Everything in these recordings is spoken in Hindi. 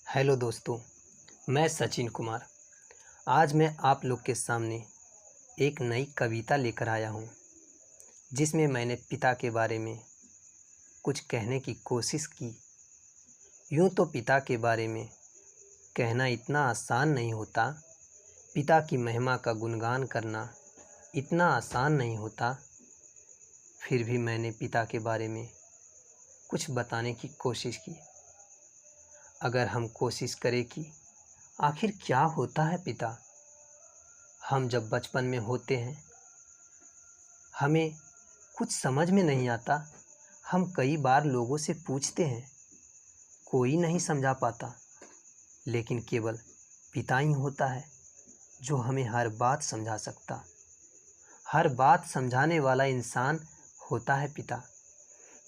हेलो दोस्तों, मैं सचिन कुमार। आज मैं आप लोग के सामने एक नई कविता लेकर आया हूँ, जिसमें मैंने पिता के बारे में कुछ कहने की कोशिश की। यूँ तो पिता के बारे में कहना इतना आसान नहीं होता, पिता की महिमा का गुणगान करना इतना आसान नहीं होता। फिर भी मैंने पिता के बारे में कुछ बताने की कोशिश की। अगर हम कोशिश करें कि आखिर क्या होता है पिता। हम जब बचपन में होते हैं, हमें कुछ समझ में नहीं आता। हम कई बार लोगों से पूछते हैं, कोई नहीं समझा पाता, लेकिन केवल पिता ही होता है जो हमें हर बात समझा सकता। हर बात समझाने वाला इंसान होता है पिता।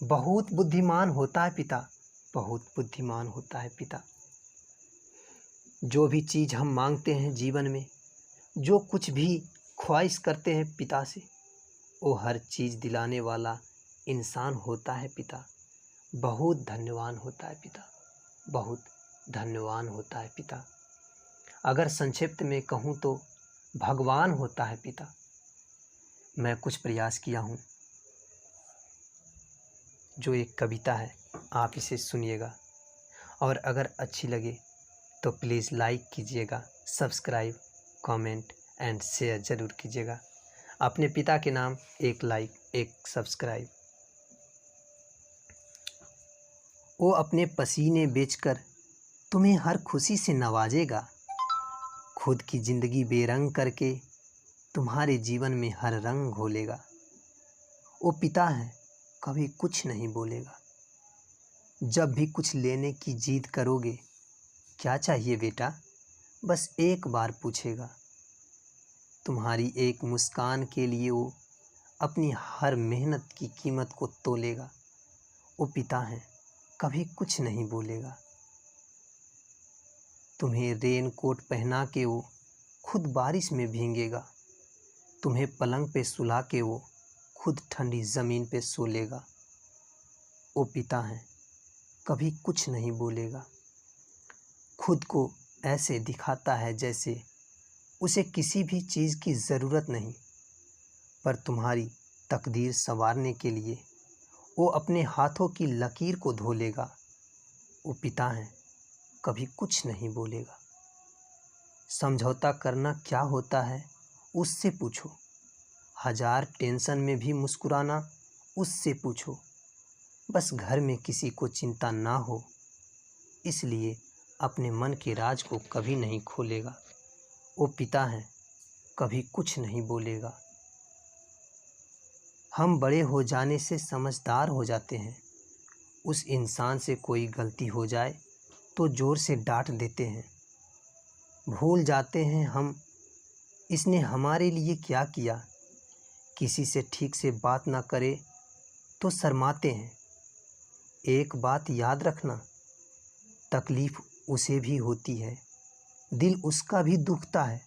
बहुत बुद्धिमान होता है पिता, बहुत बुद्धिमान होता है पिता। जो भी चीज़ हम मांगते हैं जीवन में, जो कुछ भी ख्वाहिश करते हैं पिता से, वो हर चीज़ दिलाने वाला इंसान होता है पिता। बहुत धन्यवान होता है पिता, बहुत धन्यवान होता है पिता। अगर संक्षिप्त में कहूँ तो भगवान होता है पिता। मैं कुछ प्रयास किया हूँ, जो एक कविता है, आप इसे सुनिएगा और अगर अच्छी लगे तो प्लीज़ लाइक कीजिएगा, सब्सक्राइब, कमेंट एंड शेयर ज़रूर कीजिएगा। अपने पिता के नाम एक लाइक, एक सब्सक्राइब। वो अपने पसीने बेचकर तुम्हें हर खुशी से नवाजेगा। खुद की ज़िंदगी बेरंग करके तुम्हारे जीवन में हर रंग घोलेगा। वो पिता है, कभी कुछ नहीं बोलेगा। जब भी कुछ लेने की जिद करोगे, क्या चाहिए बेटा, बस एक बार पूछेगा। तुम्हारी एक मुस्कान के लिए वो अपनी हर मेहनत की कीमत को तोलेगा। वो पिता है, कभी कुछ नहीं बोलेगा। तुम्हें रेन कोट पहना के वो खुद बारिश में भीगेगा। तुम्हें पलंग पे सुला के वो खुद ठंडी ज़मीन पे सो लेगा। वो पिता है, कभी कुछ नहीं बोलेगा। खुद को ऐसे दिखाता है जैसे उसे किसी भी चीज़ की ज़रूरत नहीं, पर तुम्हारी तकदीर संवारने के लिए वो अपने हाथों की लकीर को धो लेगा। वो पिता है, कभी कुछ नहीं बोलेगा। समझौता करना क्या होता है, उससे पूछो। हज़ार टेंशन में भी मुस्कुराना, उससे पूछो। बस घर में किसी को चिंता ना हो, इसलिए अपने मन के राज को कभी नहीं खोलेगा। वो पिता है, कभी कुछ नहीं बोलेगा। हम बड़े हो जाने से समझदार हो जाते हैं। उस इंसान से कोई गलती हो जाए तो ज़ोर से डांट देते हैं। भूल जाते हैं हम इसने हमारे लिए क्या किया। किसी से ठीक से बात ना करे तो शर्माते हैं। एक बात याद रखना, तकलीफ़ उसे भी होती है, दिल उसका भी दुखता है।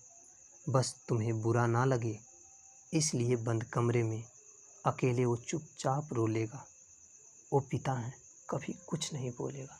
बस तुम्हें बुरा ना लगे, इसलिए बंद कमरे में अकेले वो चुपचाप रो लेगा। वो पिता है, कभी कुछ नहीं बोलेगा।